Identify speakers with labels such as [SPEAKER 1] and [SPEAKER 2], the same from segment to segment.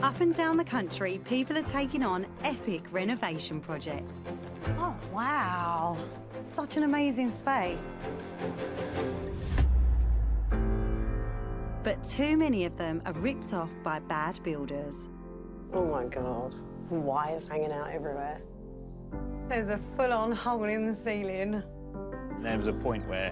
[SPEAKER 1] Up and down the country, people are taking on epic renovation projects.
[SPEAKER 2] Oh, wow. Such an amazing space.
[SPEAKER 1] But too many of them are ripped off by bad builders.
[SPEAKER 3] Oh my God. Wires hanging out everywhere.
[SPEAKER 2] There's a full-on hole in the ceiling.
[SPEAKER 4] There was a point where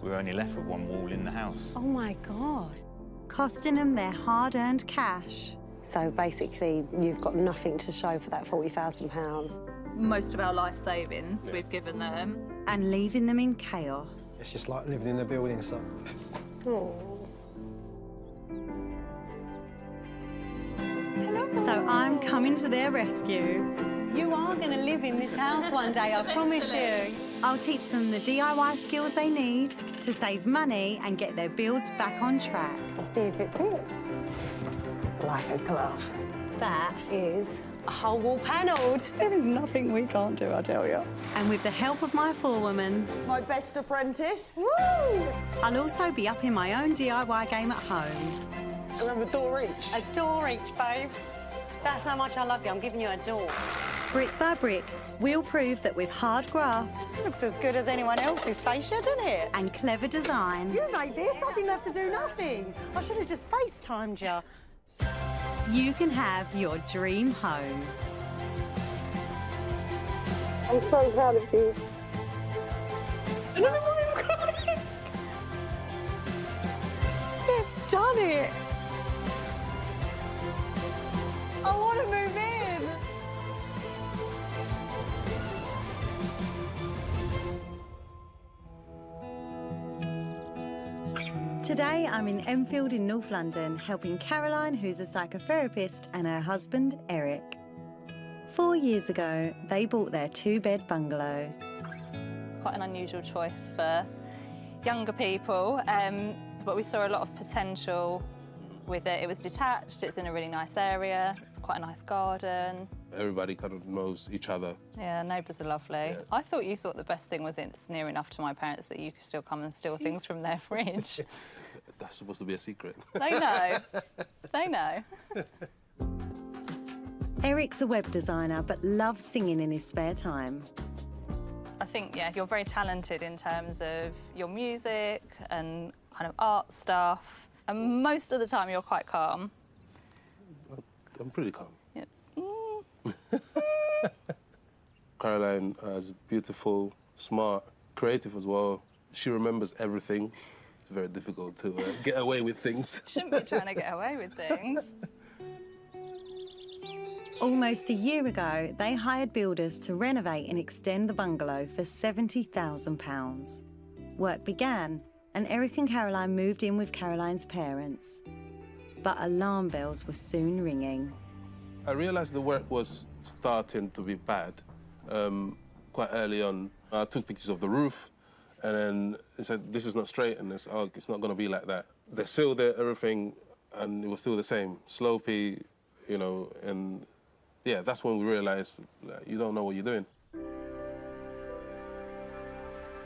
[SPEAKER 4] we were only left with one wall in the house.
[SPEAKER 2] Oh my God.
[SPEAKER 1] Costing them their hard-earned cash.
[SPEAKER 3] So basically, you've got nothing to show for that £40,000.
[SPEAKER 5] Most of our life savings we've given them.
[SPEAKER 1] And leaving them in chaos.
[SPEAKER 6] It's just like living in a building site.
[SPEAKER 3] Oh.
[SPEAKER 2] Hello.
[SPEAKER 1] So I'm coming to their rescue.
[SPEAKER 2] You are going to live in this house one day, I promise you.
[SPEAKER 1] I'll teach them the DIY skills they need to save money and get their builds back on track.
[SPEAKER 3] Let's see if it fits. Like a glove. That is a whole wall panelled.
[SPEAKER 2] There is nothing we can't do, I tell you.
[SPEAKER 1] And with the help of my forewoman,
[SPEAKER 3] My best apprentice.
[SPEAKER 2] Woo!
[SPEAKER 1] I'll also be up in my own DIY game at home.
[SPEAKER 3] And have a door each.
[SPEAKER 2] A door each, babe. That's how much I love you. I'm giving you a door.
[SPEAKER 1] Brick by brick, we'll prove that with hard graft
[SPEAKER 2] Looks as good as anyone else's fascia, doesn't it?
[SPEAKER 1] and clever design,
[SPEAKER 2] You made this. I didn't have to do nothing. I should have just FaceTimed you.
[SPEAKER 1] you can have your dream home.
[SPEAKER 3] I'm so proud of you.
[SPEAKER 2] They've done it. I want to move in.
[SPEAKER 1] Today I'm in Enfield in North London helping Caroline, who's a psychotherapist, and her husband Eric. 4 years ago, they bought their 2-bed bungalow.
[SPEAKER 5] It's quite an unusual choice for younger people, but we saw a lot of potential with it. It was detached, it's in a really nice area, it's quite a nice garden.
[SPEAKER 7] Everybody kind of knows each other.
[SPEAKER 5] Yeah, neighbours are lovely.
[SPEAKER 7] Yeah.
[SPEAKER 5] I thought you thought the best thing was it's near enough to my parents that you could still come and steal things from their fridge.
[SPEAKER 7] That's supposed to be a secret.
[SPEAKER 5] They know. They know.
[SPEAKER 1] Eric's a web designer but loves singing in his spare time.
[SPEAKER 5] I think, yeah, you're very talented in terms of your music and kind of art stuff. And most of the time you're quite calm.
[SPEAKER 7] I'm pretty calm.
[SPEAKER 5] Yeah.
[SPEAKER 7] Caroline is beautiful, smart, creative as well. She remembers everything. It's very difficult to get away with things.
[SPEAKER 5] Shouldn't be trying to get away with things.
[SPEAKER 1] Almost a year ago, they hired builders to renovate and extend the bungalow for £70,000. Work began, and Eric and Caroline moved in with Caroline's parents. But alarm bells were soon ringing.
[SPEAKER 7] I realised the work was starting to be bad quite early on. I took pictures of the roof, and then they said, this is not straight, and it's, oh, it's not going to be like that. They sealed it, everything, and it was still the same. Slopey, you know, and yeah, that's when we realised you don't know what you're doing.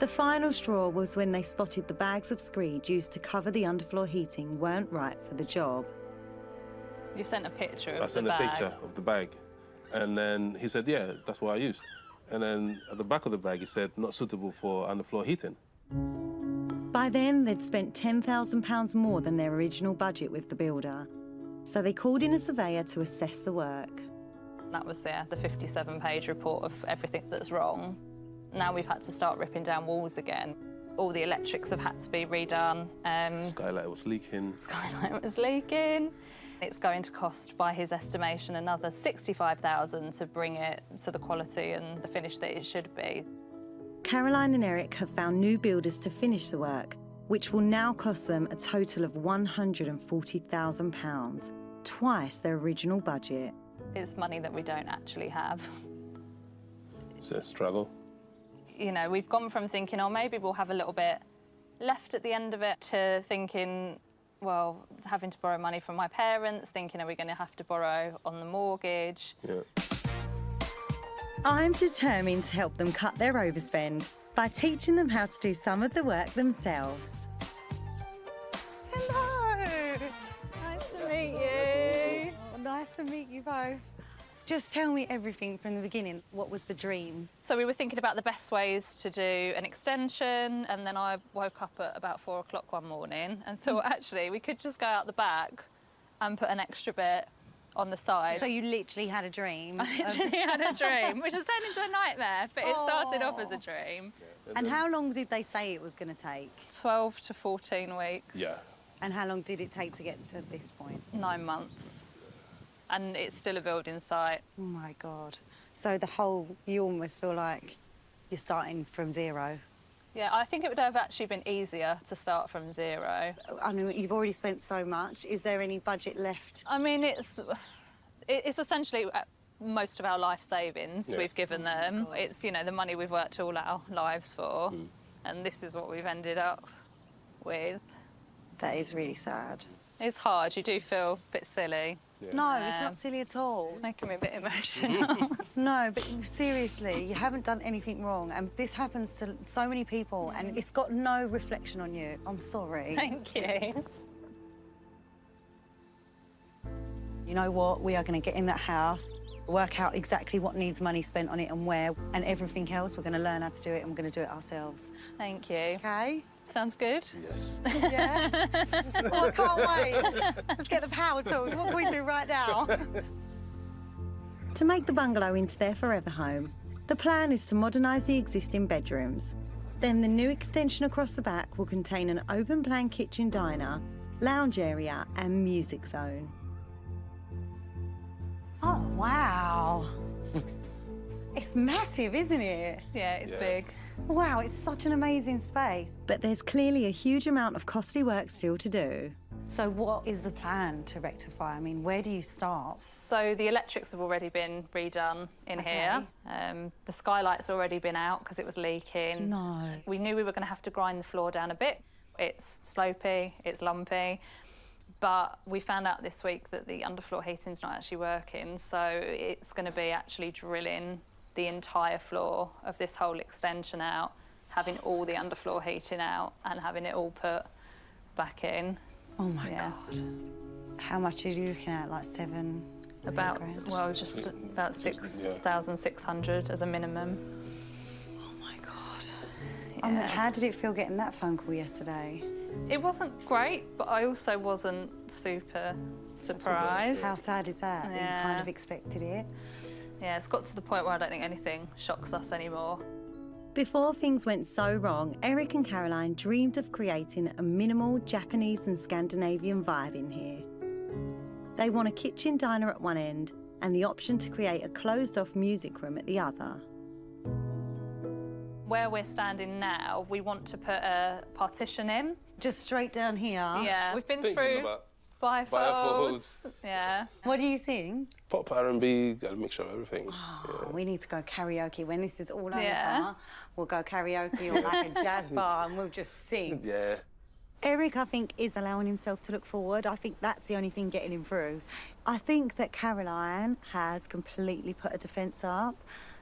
[SPEAKER 1] The final straw was when they spotted the bags of screed used to cover the underfloor heating weren't right for the job.
[SPEAKER 5] You sent a picture of
[SPEAKER 7] I sent
[SPEAKER 5] the
[SPEAKER 7] a
[SPEAKER 5] bag.
[SPEAKER 7] picture of the bag, and then he said, yeah, that's what I used. And then at the back of the bag, he said, not suitable for underfloor heating.
[SPEAKER 1] By then, they'd spent £10,000 more than their original budget with the builder. So they called in a surveyor to assess the work.
[SPEAKER 5] That was the 57-page report of everything that's wrong. Now we've had to start ripping down walls again. All the electrics have had to be redone.
[SPEAKER 7] Skylight was leaking.
[SPEAKER 5] Skylight was leaking. It's going to cost, by his estimation, another $65,000 to bring it to the quality and the finish that it should be.
[SPEAKER 1] Caroline and Eric have found new builders to finish the work, which will now cost them a total of £140,000, twice their original budget.
[SPEAKER 5] It's money that we don't actually have.
[SPEAKER 7] It's a struggle.
[SPEAKER 5] You know, we've gone from thinking, oh, maybe we'll have a little bit left at the end of it, to thinking, well, having to borrow money from my parents, thinking, are we going to have to borrow on the mortgage?
[SPEAKER 7] Yeah.
[SPEAKER 1] I'm determined to help them cut their overspend by teaching them how to do some of the work themselves.
[SPEAKER 2] Hello.
[SPEAKER 5] Nice to meet you.
[SPEAKER 2] Nice
[SPEAKER 1] meet you both. Just tell me everything from the beginning. What was the dream?
[SPEAKER 5] So we were thinking about the best ways to do an extension, and then I woke up at about 4 o'clock one morning and thought, actually, we could just go out the back and put an extra bit on the side.
[SPEAKER 1] So you literally had a dream.
[SPEAKER 5] I literally had a dream, which has turned into a nightmare, but it started off as a dream.
[SPEAKER 1] And how long did they say it was going to take?
[SPEAKER 5] 12 to 14 weeks.
[SPEAKER 7] Yeah.
[SPEAKER 1] And how long did it take to get to this point?
[SPEAKER 5] 9 months. And it's still a building site.
[SPEAKER 1] Oh, my God. So you almost feel like you're starting from zero.
[SPEAKER 5] Yeah, I think it would have actually been easier to start from zero.
[SPEAKER 1] I mean, you've already spent so much. Is there any budget left?
[SPEAKER 5] I mean, it's essentially most of our life savings we've given them. It's, you know, the money we've worked all our lives for. And this is what we've ended up with.
[SPEAKER 1] That is really sad.
[SPEAKER 5] It's hard. You do feel a bit silly.
[SPEAKER 1] No, it's not silly at all.
[SPEAKER 5] It's making me a bit emotional.
[SPEAKER 1] No, but seriously, you haven't done anything wrong, and this happens to so many people, and it's got no reflection on you. I'm sorry.
[SPEAKER 5] Thank you.
[SPEAKER 1] You know what? We are going to get in that house, work out exactly what needs money spent on it and where, and everything else, we're going to learn how to do it, and we're going to do it ourselves.
[SPEAKER 5] Thank you.
[SPEAKER 1] Okay?
[SPEAKER 5] Sounds good.
[SPEAKER 7] Yes.
[SPEAKER 1] Yeah? Oh, I can't wait. Let's get the power tools. What can we do right now? To make the bungalow into their forever home, the plan is to modernise the existing bedrooms. Then the new extension across the back will contain an open-plan kitchen diner, lounge area and music zone. Oh, wow. It's massive, isn't it?
[SPEAKER 5] Yeah, it's big.
[SPEAKER 1] Wow, it's such an amazing space. But there's clearly a huge amount of costly work still to do. So what is the plan to rectify? I mean, where do you start?
[SPEAKER 5] So the electrics have already been redone in here. The skylight's already been out because it was leaking.
[SPEAKER 1] No.
[SPEAKER 5] We knew we were going to have to grind the floor down a bit. It's slopey, it's lumpy. But we found out this week that the underfloor heating's not actually working, so it's going to be actually drilling the entire floor of this whole extension out, having all the underfloor heating out and having it all put back in.
[SPEAKER 1] Oh my God. How much are you looking at? Like 7?
[SPEAKER 5] About,
[SPEAKER 1] 8 grand?
[SPEAKER 5] well, just about 6,600 as a minimum.
[SPEAKER 1] Oh my God. I mean, how did it feel getting that phone call yesterday?
[SPEAKER 5] It wasn't great, but I also wasn't super surprised.
[SPEAKER 1] How sad is that? That you kind of expected it?
[SPEAKER 5] Yeah, it's got to the point where I don't think anything shocks us anymore.
[SPEAKER 1] Before things went so wrong, Eric and Caroline dreamed of creating a minimal Japanese and Scandinavian vibe in here. They want a kitchen diner at one end and the option to create a closed-off music room at the other.
[SPEAKER 5] Where we're standing now, we want to put a partition in.
[SPEAKER 1] Just straight down here?
[SPEAKER 5] Yeah, we've been
[SPEAKER 7] Thinking
[SPEAKER 5] through
[SPEAKER 7] about
[SPEAKER 5] bifolds. Yeah.
[SPEAKER 1] What do you sing?
[SPEAKER 7] Pop, R&B, got a mixture of everything.
[SPEAKER 1] Oh, we need to go karaoke. When this is all over,
[SPEAKER 5] Yeah.
[SPEAKER 1] we'll go karaoke or like a jazz bar and we'll just sing.
[SPEAKER 7] Yeah.
[SPEAKER 1] Eric, I think, is allowing himself to look forward. I think that's the only thing getting him through. I think that Caroline has completely put a defence up.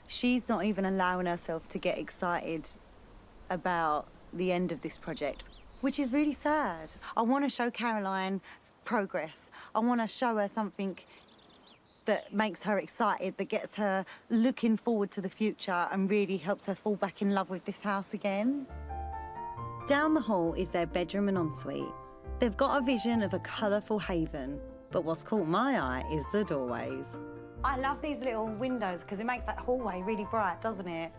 [SPEAKER 1] She's not even allowing herself to get excited about the end of this project, which is really sad. I want to show Caroline progress. I want to show her something that makes her excited, that gets her looking forward to the future and really helps her fall back in love with this house again. Down the hall is their bedroom and ensuite. They've got a vision of a colourful haven, but what's caught my eye is the doorways. I love these little windows because it makes that hallway really bright, doesn't it?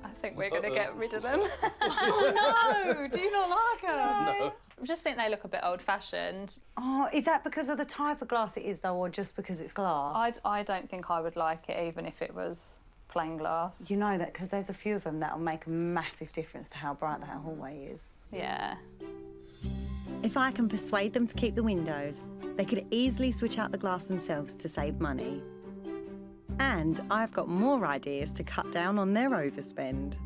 [SPEAKER 5] I think we're going to get rid of them.
[SPEAKER 1] Oh no! Do you not like them?
[SPEAKER 5] No. I just think they look a bit old-fashioned.
[SPEAKER 1] Oh, is that because of the type of glass it is, though, or just because it's glass?
[SPEAKER 5] I don't think I would like it, even if it was plain glass.
[SPEAKER 1] You know that because there's a few of them that'll make a massive difference to how bright that hallway is.
[SPEAKER 5] Yeah.
[SPEAKER 1] If I can persuade them to keep the windows, they could easily switch out the glass themselves to save money. And I've got more ideas to cut down on their overspend.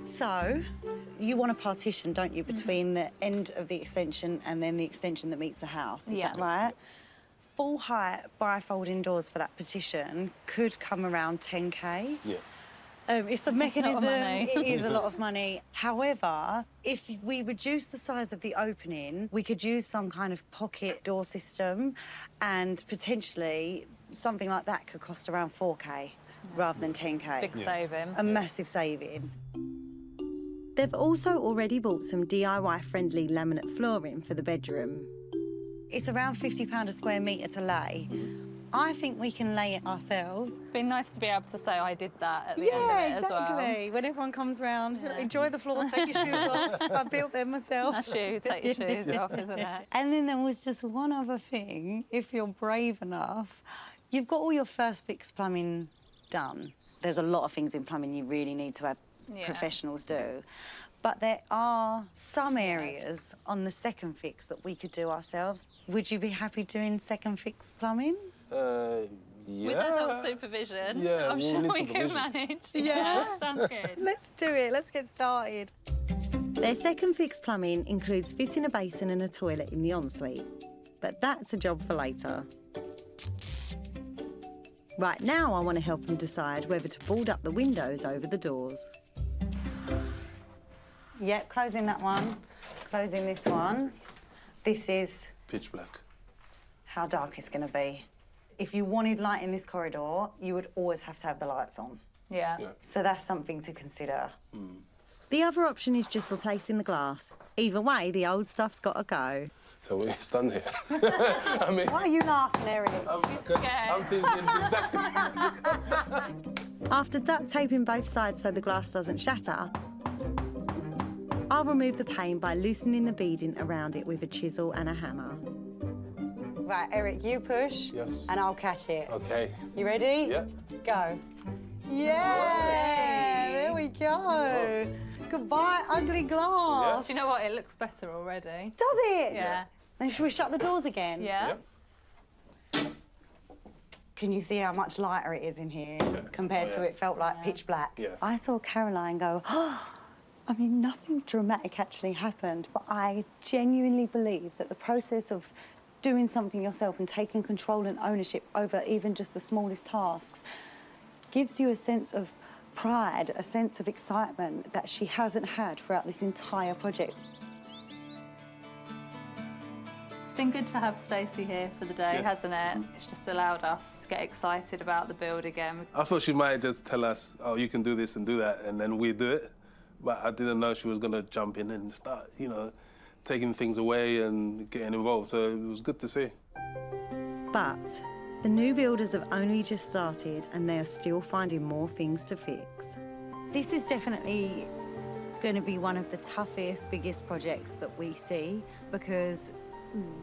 [SPEAKER 1] So, you want a partition, don't you, between the end of the extension and then the extension that meets the house, is that right? Full height bifolding doors for that partition could come around 10K.
[SPEAKER 7] Yeah.
[SPEAKER 2] It's the
[SPEAKER 5] That's a lot of
[SPEAKER 2] mechanism.
[SPEAKER 5] money.
[SPEAKER 2] It is a lot of money. However, if we reduce the size of the opening, we could use some kind of pocket door system, and potentially something like that could cost around 4K rather than 10K.
[SPEAKER 5] Big saving.
[SPEAKER 2] A massive saving.
[SPEAKER 1] They've also already bought some DIY-friendly laminate flooring for the bedroom.
[SPEAKER 2] It's around £50 a square metre to lay. I think we can lay it ourselves.
[SPEAKER 5] Be nice to be able to say I did that at the end of it as well.
[SPEAKER 2] exactly. When everyone comes round, enjoy the floors, take your shoes off. I built them myself.
[SPEAKER 5] That's you, take your shoes off, isn't it?
[SPEAKER 2] And then there was just one other thing, if you're brave enough. You've got all your first fix plumbing done. There's a lot of things in plumbing you really need to have professionals do. But there are some areas on the second fix that we could do ourselves. Would you be happy doing second fix plumbing?
[SPEAKER 7] Yeah.
[SPEAKER 5] With adult supervision,
[SPEAKER 7] Yeah,
[SPEAKER 5] I'm
[SPEAKER 7] we'll
[SPEAKER 5] sure
[SPEAKER 7] need
[SPEAKER 5] we can
[SPEAKER 7] supervision.
[SPEAKER 5] manage.
[SPEAKER 2] Yeah.
[SPEAKER 5] Sounds good.
[SPEAKER 2] Let's do it. Let's get started.
[SPEAKER 1] Their second fix plumbing includes fitting a basin and a toilet in the ensuite, but that's a job for later. Right now, I want to help them decide whether to board up the windows over the doors.
[SPEAKER 2] Yep, closing that one. Closing this one. This is
[SPEAKER 7] Pitch black.
[SPEAKER 2] how dark it's going to be. If you wanted light in this corridor, you would always have to have the lights on.
[SPEAKER 5] Yeah.
[SPEAKER 2] So that's something to consider.
[SPEAKER 1] The other option is just replacing the glass. Either way, the old stuff's got to go.
[SPEAKER 7] So we're done here. I mean,
[SPEAKER 2] Why are you laughing, Eric?
[SPEAKER 7] I'm thinking exactly.
[SPEAKER 1] After duct taping both sides so the glass doesn't shatter, I'll remove the pane by loosening the beading around it with a chisel and a hammer.
[SPEAKER 2] Right, Eric, you push.
[SPEAKER 7] Yes.
[SPEAKER 2] And I'll catch it.
[SPEAKER 7] Okay.
[SPEAKER 2] You ready?
[SPEAKER 7] Yeah.
[SPEAKER 2] Go. Yeah! There we go. Goodbye, ugly glass.
[SPEAKER 5] Do you know what? It looks better already.
[SPEAKER 2] Does it?
[SPEAKER 5] Yeah.
[SPEAKER 2] Then should we shut the doors again?
[SPEAKER 5] Yeah.
[SPEAKER 2] Can you see how much lighter it is in here compared to
[SPEAKER 7] yeah.
[SPEAKER 2] it felt like pitch black?
[SPEAKER 7] Yeah.
[SPEAKER 1] I saw Caroline go, oh, I mean, nothing dramatic actually happened, but I genuinely believe that the process of doing something yourself and taking control and ownership over even just the smallest tasks gives you a sense of pride, a sense of excitement that she hasn't had throughout this entire project.
[SPEAKER 5] It's been good to have Stacey here for the day,
[SPEAKER 7] Yeah.
[SPEAKER 5] hasn't it? It's just allowed us to get excited about the build again.
[SPEAKER 7] I thought she might just tell us, oh, you can do this and do that, and then we do it. But I didn't know she was going to jump in and start, you know, taking things away and getting involved. So it was good to see.
[SPEAKER 1] But the new builders have only just started and they are still finding more things to fix.
[SPEAKER 2] This is definitely going to be one of the toughest, biggest projects that we see because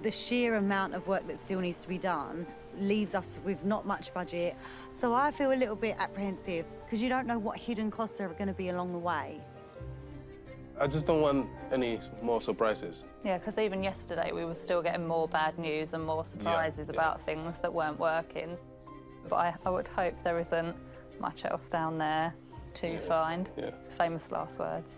[SPEAKER 2] the sheer amount of work that still needs to be done leaves us with not much budget. So I feel a little bit apprehensive because you don't know what hidden costs are going to be along the way.
[SPEAKER 7] I just don't want any more surprises.
[SPEAKER 5] Yeah, because even yesterday we were still getting more bad news and more surprises
[SPEAKER 7] yeah.
[SPEAKER 5] about things that weren't working. But I would hope there isn't much else down there to find.
[SPEAKER 7] Yeah.
[SPEAKER 5] Famous last words.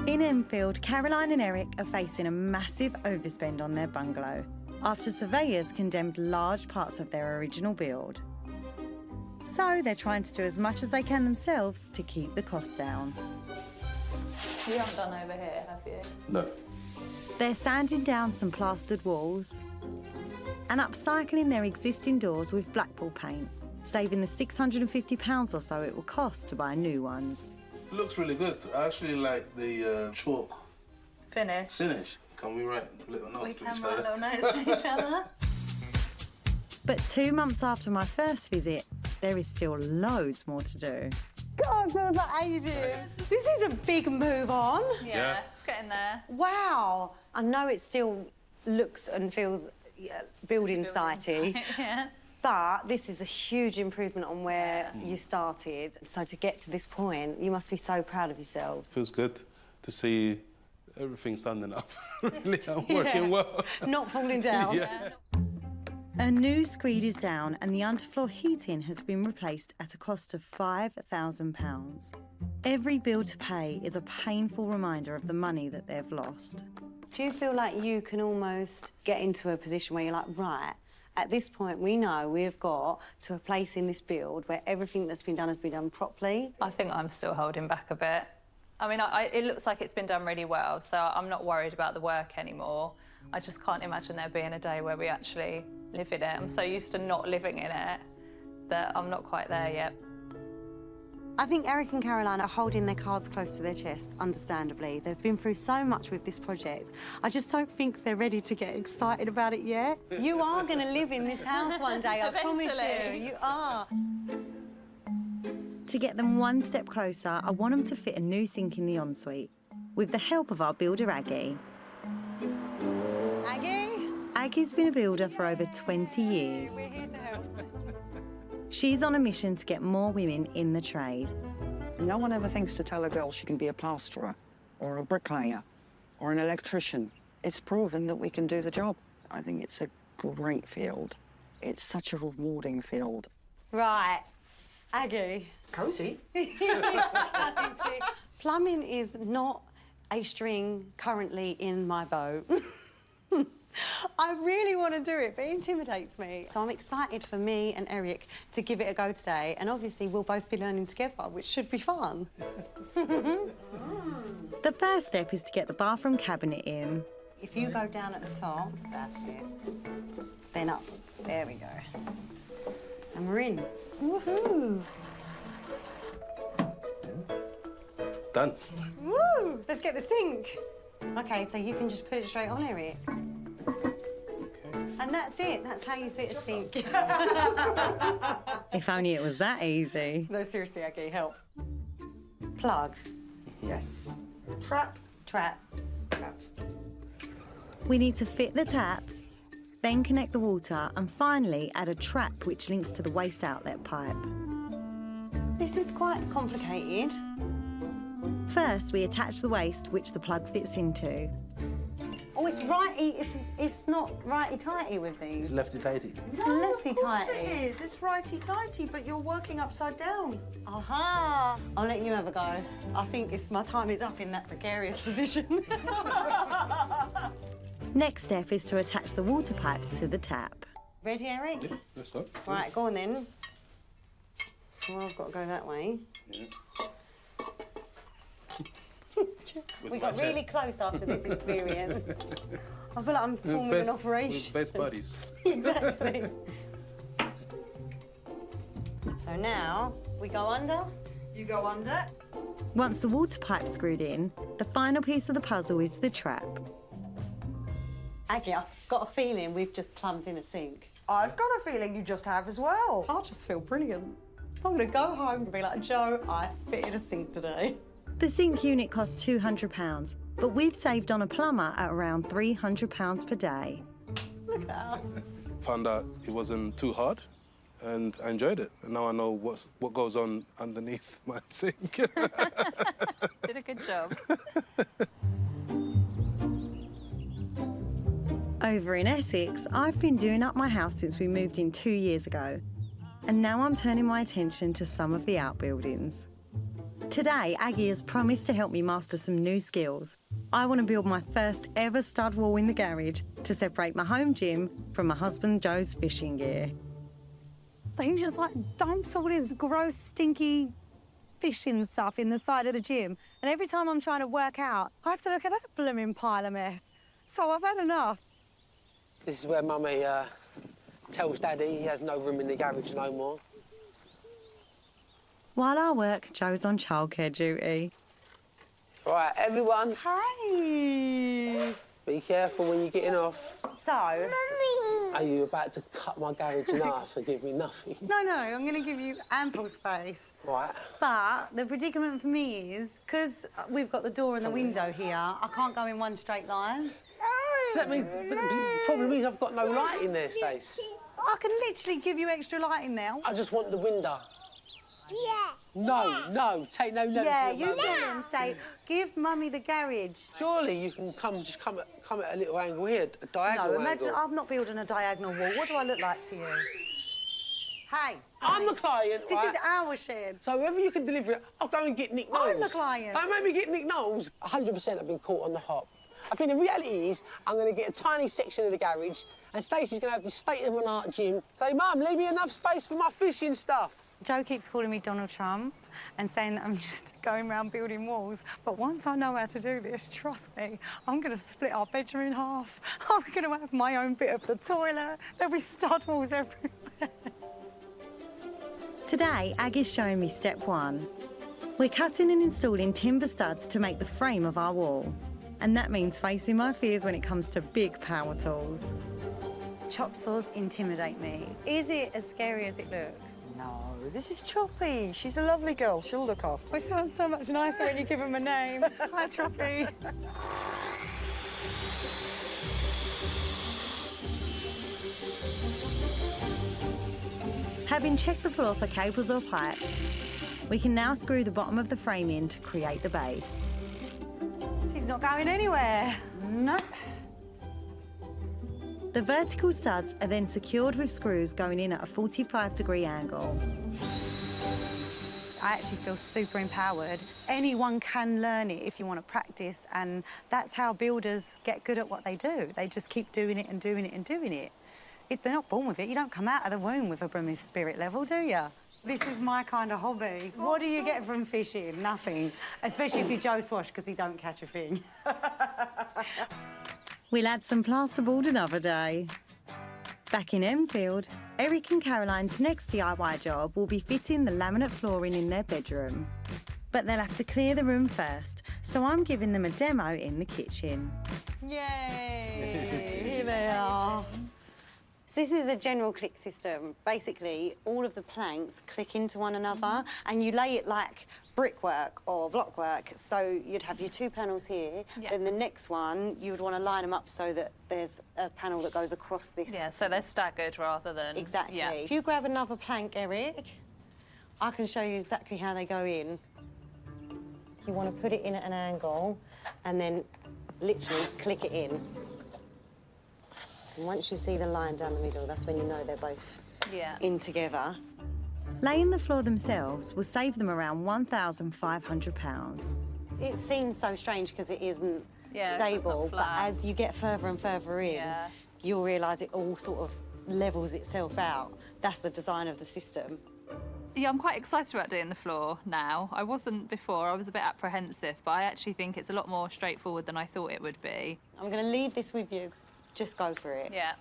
[SPEAKER 1] In Enfield, Caroline and Eric are facing a massive overspend on their bungalow after surveyors condemned large parts of their original build. So they're trying to do as much as they can themselves to keep the costs down.
[SPEAKER 5] You haven't done over here, have you?
[SPEAKER 7] No.
[SPEAKER 1] They're sanding down some plastered walls and upcycling their existing doors with Blackpool paint, saving the £650 or so it will cost to buy new ones.
[SPEAKER 7] It looks really good. I actually like the chalk
[SPEAKER 5] Finish.
[SPEAKER 7] finish. Can we write little notes
[SPEAKER 5] We
[SPEAKER 7] to
[SPEAKER 5] can
[SPEAKER 7] each
[SPEAKER 5] write
[SPEAKER 7] other?
[SPEAKER 5] little notes to each other.
[SPEAKER 1] But 2 months after my first visit, there is still loads more to do.
[SPEAKER 2] God, feels like ages. This is a big move on.
[SPEAKER 5] Yeah, it's getting there.
[SPEAKER 2] Wow. I know it still looks and feels building sitey,
[SPEAKER 5] Yeah.
[SPEAKER 2] but this is a huge improvement on where you started. So to get to this point, you must be so proud of yourselves.
[SPEAKER 7] Feels good to see everything standing up. Really, I'm working well.
[SPEAKER 2] Not falling down.
[SPEAKER 7] Yeah.
[SPEAKER 1] A new screed is down and the underfloor heating has been replaced at a cost of £5,000. Every bill to pay is a painful reminder of the money that they've lost.
[SPEAKER 2] Do you feel like you can almost get into a position where you're like, right, at this point we know we've got to a place in this build where everything that's been done has been done properly?
[SPEAKER 5] I think I'm still holding back a bit. I mean, it looks like it's been done really well, so I'm not worried about the work anymore. I just can't imagine there being a day where we actually live in it. I'm so used to not living in it that I'm not quite there yet.
[SPEAKER 2] I think Eric and Caroline are holding their cards close to their chest, understandably. They've been through so much with this project. I just don't think they're ready to get excited about it yet. You are going to live in this house one day, I promise you. You are.
[SPEAKER 1] To get them one step closer, I want them to fit a new sink in the ensuite, with the help of our builder, Aggie.
[SPEAKER 2] Aggie?
[SPEAKER 1] Aggie's been a builder for over 20 years.
[SPEAKER 2] We're here to help.
[SPEAKER 1] She's on a mission to get more women in the trade.
[SPEAKER 8] No one ever thinks to tell a girl she can be a plasterer or a bricklayer or an electrician. It's proven that we can do the job. I think it's a great field. It's such a rewarding field.
[SPEAKER 2] Right. Aggie.
[SPEAKER 8] Cosy.
[SPEAKER 2] Plumbing is not a string currently in my boat. I really want to do it, but it intimidates me. So I'm excited for me and Eric to give it a go today, and obviously we'll both be learning together, which should be fun.
[SPEAKER 1] The first step is to get the bathroom cabinet in.
[SPEAKER 2] If you go down at the top, that's it. Then up. There we go. And we're in. Woohoo!
[SPEAKER 7] Done.
[SPEAKER 2] Woo! Let's get the sink. OK, so you can just put it straight on, Eric. And that's it. That's how you fit a sink.
[SPEAKER 1] If only it was that easy.
[SPEAKER 2] No, seriously, Aggie, help. Plug.
[SPEAKER 8] Yes. Trap.
[SPEAKER 2] Trap.
[SPEAKER 8] Traps.
[SPEAKER 1] We need to fit the taps, then connect the water, and finally add a trap which links to the waste outlet pipe.
[SPEAKER 2] This is quite complicated.
[SPEAKER 1] First, we attach the waste, which the plug fits into.
[SPEAKER 2] Oh, it's righty. It's not righty-tighty with these.
[SPEAKER 7] It's lefty-tighty.
[SPEAKER 2] It's lefty-tighty.
[SPEAKER 3] It is. It's righty-tighty, but you're working upside down.
[SPEAKER 2] Aha! I'll let you have a go. I think my time is up in that precarious position.
[SPEAKER 1] Next step is to attach the water pipes to the tap.
[SPEAKER 2] Ready, Eric?
[SPEAKER 7] Yeah, let's go.
[SPEAKER 2] Right, go on then. So I've got to go that way.
[SPEAKER 7] Yeah.
[SPEAKER 2] We got really close after this experience. I feel like I'm performing an operation.
[SPEAKER 7] Best buddies.
[SPEAKER 2] Exactly. So now we go under.
[SPEAKER 3] You go under.
[SPEAKER 1] Once the water pipe's screwed in, the final piece of the puzzle is the trap.
[SPEAKER 2] Aggie, I've got a feeling we've just plumbed in a sink.
[SPEAKER 3] I've got a feeling you just have as well.
[SPEAKER 2] I just feel brilliant. I'm going to go home and be like, Joe, I fitted a sink today.
[SPEAKER 1] The sink unit costs £200, but we've saved on a plumber at around £300 per day.
[SPEAKER 2] Look at us.
[SPEAKER 7] Found out it wasn't too hard, and I enjoyed it. And now I know what goes on underneath my sink.
[SPEAKER 5] Did a good job.
[SPEAKER 1] Over in Essex, I've been doing up my house since we moved in 2 years ago. And now I'm turning my attention to some of the outbuildings. Today, Aggie has promised to help me master some new skills. I want to build my first ever stud wall in the garage to separate my home gym from my husband Joe's fishing gear.
[SPEAKER 9] So he just like dumps all this gross, stinky fishing stuff in the side of the gym. And every time I'm trying to work out, I have to look at that blooming pile of mess. So I've had enough.
[SPEAKER 10] This is where Mummy tells Daddy he has no room in the garage no more.
[SPEAKER 1] While I work, Joe's on childcare duty.
[SPEAKER 10] Right, everyone,
[SPEAKER 2] Hey!
[SPEAKER 10] be careful when you're getting off.
[SPEAKER 2] So...
[SPEAKER 10] Are you about to cut my garage in half and give me nothing?
[SPEAKER 2] No, I'm going to give you ample space.
[SPEAKER 10] Right.
[SPEAKER 2] But the predicament for me is, because we've got the door and the window here, I can't go in one straight line.
[SPEAKER 10] So that means, but the problem is I've got no light in there, Stace.
[SPEAKER 2] I can literally give you extra lighting now.
[SPEAKER 10] I just want the window.
[SPEAKER 11] Yeah.
[SPEAKER 10] No, take no notice.
[SPEAKER 2] Yeah,
[SPEAKER 10] of
[SPEAKER 2] you
[SPEAKER 10] Mummy.
[SPEAKER 2] tell him, say, give Mummy the garage.
[SPEAKER 10] Surely you can come at a little angle here, a diagonal
[SPEAKER 2] No, imagine
[SPEAKER 10] angle.
[SPEAKER 2] I'm not building a diagonal wall. What do I look like to you? Hey.
[SPEAKER 10] I'm the client,
[SPEAKER 2] This
[SPEAKER 10] right?
[SPEAKER 2] is our shed.
[SPEAKER 10] So wherever you can deliver it, I'll go and get Nick Knowles.
[SPEAKER 2] I'm the client.
[SPEAKER 10] Don't make me get Nick Knowles. 100% I've been caught on the hop. I think the reality is I'm going to get a tiny section of the garage and Stacey's going to have this state-of-the-art gym. Say, Mum, leave me enough space for my fishing stuff.
[SPEAKER 2] Joe keeps calling me Donald Trump and saying that I'm just going around building walls. But once I know how to do this, trust me, I'm going to split our bedroom in half. I'm going to have my own bit of the toilet. There'll be stud walls everywhere.
[SPEAKER 1] Today, Ag is showing me step one. We're cutting and installing timber studs to make the frame of our wall. And that means facing my fears when it comes to big power tools.
[SPEAKER 2] Chop saws intimidate me. Is it as scary as it looks?
[SPEAKER 8] No, this is Choppy. She's a lovely girl. She'll look after
[SPEAKER 2] It sounds so much nicer when you give him a name. Hi, Choppy.
[SPEAKER 1] Having checked the floor for cables or pipes, we can now screw the bottom of the frame in to create the base.
[SPEAKER 2] She's not going anywhere.
[SPEAKER 8] No.
[SPEAKER 1] The vertical studs are then secured with screws going in at a 45-degree angle.
[SPEAKER 2] I actually feel super empowered. Anyone can learn it if you want to practice, and that's how builders get good at what they do. They just keep doing it and doing it and doing it. If they're not born with it, you don't come out of the womb with a Brummie spirit level, do you? This is my kind of hobby. What do you get from fishing? Nothing. Especially if you Joe Swash, because he don't catch a thing.
[SPEAKER 1] We'll add some plasterboard another day. Back in Enfield, Eric and Caroline's next DIY job will be fitting the laminate flooring in their bedroom. But they'll have to clear the room first, so I'm giving them a demo in the kitchen.
[SPEAKER 2] Yay! Here they are. So this is a general click system. Basically, all of the planks click into one another, and you lay it like brickwork or blockwork. So you'd have your two panels here, then the next one, you would want to line them up so that there's a panel that goes across this.
[SPEAKER 5] Yeah, so they're staggered rather than...
[SPEAKER 2] Exactly.
[SPEAKER 5] Yeah.
[SPEAKER 2] If you grab another plank, Eric, I can show you exactly how they go in. You want to put it in at an angle and then literally click it in. And once you see the line down the middle, that's when you know they're both in together.
[SPEAKER 1] Laying the floor themselves will save them around £1,500.
[SPEAKER 2] It seems so strange because it isn't
[SPEAKER 5] it's
[SPEAKER 2] stable,
[SPEAKER 5] not
[SPEAKER 2] but
[SPEAKER 5] flat.
[SPEAKER 2] as you get further and further in, you'll realise it all sort of levels itself out. That's the design of the system.
[SPEAKER 5] Yeah, I'm quite excited about doing the floor now. I wasn't before, I was a bit apprehensive, but I actually think it's a lot more straightforward than I thought it would be.
[SPEAKER 2] I'm going to leave this with you. Just go for it.
[SPEAKER 5] Yeah.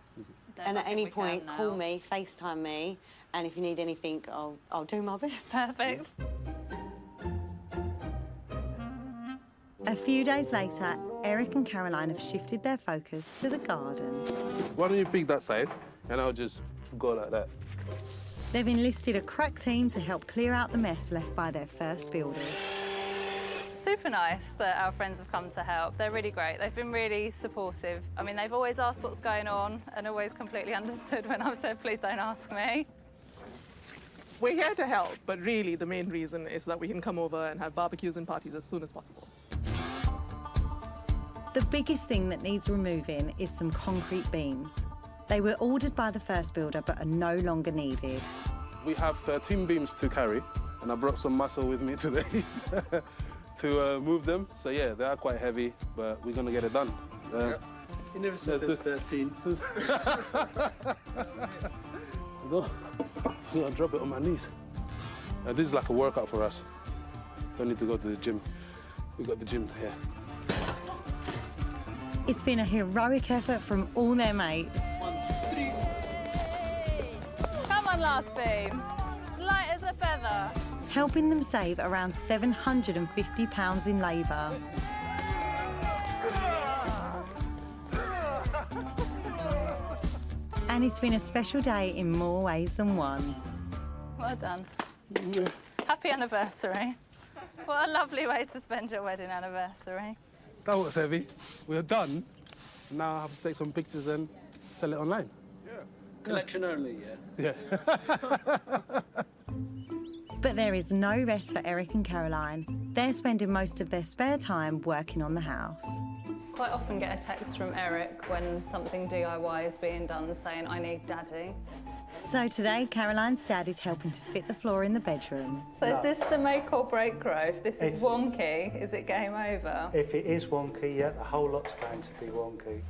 [SPEAKER 2] And at any point, call me, FaceTime me, and if you need anything, I'll do my best.
[SPEAKER 5] Perfect.
[SPEAKER 1] A few days later, Eric and Caroline have shifted their focus to the garden.
[SPEAKER 7] Why don't you pick that side, and I'll just go like that.
[SPEAKER 1] They've enlisted a crack team to help clear out the mess left by their first builders.
[SPEAKER 5] Super nice that our friends have come to help. They're really great. They've been really supportive. I mean, they've always asked what's going on and always completely understood when I've said, please don't ask me.
[SPEAKER 12] We're here to help, but really the main reason is that we can come over and have barbecues and parties as soon as possible.
[SPEAKER 1] The biggest thing that needs removing is some concrete beams. They were ordered by the first builder but are no longer needed.
[SPEAKER 7] We have 13 beams to carry, and I brought some muscle with me today to move them. So yeah, they are quite heavy, but we're gonna get it done.
[SPEAKER 6] You never said there's 13.
[SPEAKER 7] I'm gonna drop it on my knees. This is like a workout for us. Don't need to go to the gym. We got the gym here.
[SPEAKER 1] It's been a heroic effort from all their mates.
[SPEAKER 5] 1, 3. Come on, last beam. As light as a feather.
[SPEAKER 1] Helping them save around £750 in labour. And it's been a special day in more ways than one.
[SPEAKER 5] Well done. Happy anniversary. What a lovely way to spend your wedding anniversary.
[SPEAKER 7] That was heavy. We're done. Now I have to take some pictures and sell it online.
[SPEAKER 6] Yeah. Collection only, yeah?
[SPEAKER 7] Yeah.
[SPEAKER 1] But there is no rest for Eric and Caroline. They're spending most of their spare time working on the house.
[SPEAKER 5] Quite often get a text from Eric when something DIY is being done saying, I need daddy.
[SPEAKER 1] So today, Caroline's dad is helping to fit the floor in the bedroom.
[SPEAKER 5] So is this the make or break growth? If this is wonky, is it game over?
[SPEAKER 13] If it is wonky, yeah, the whole lot's going to be wonky.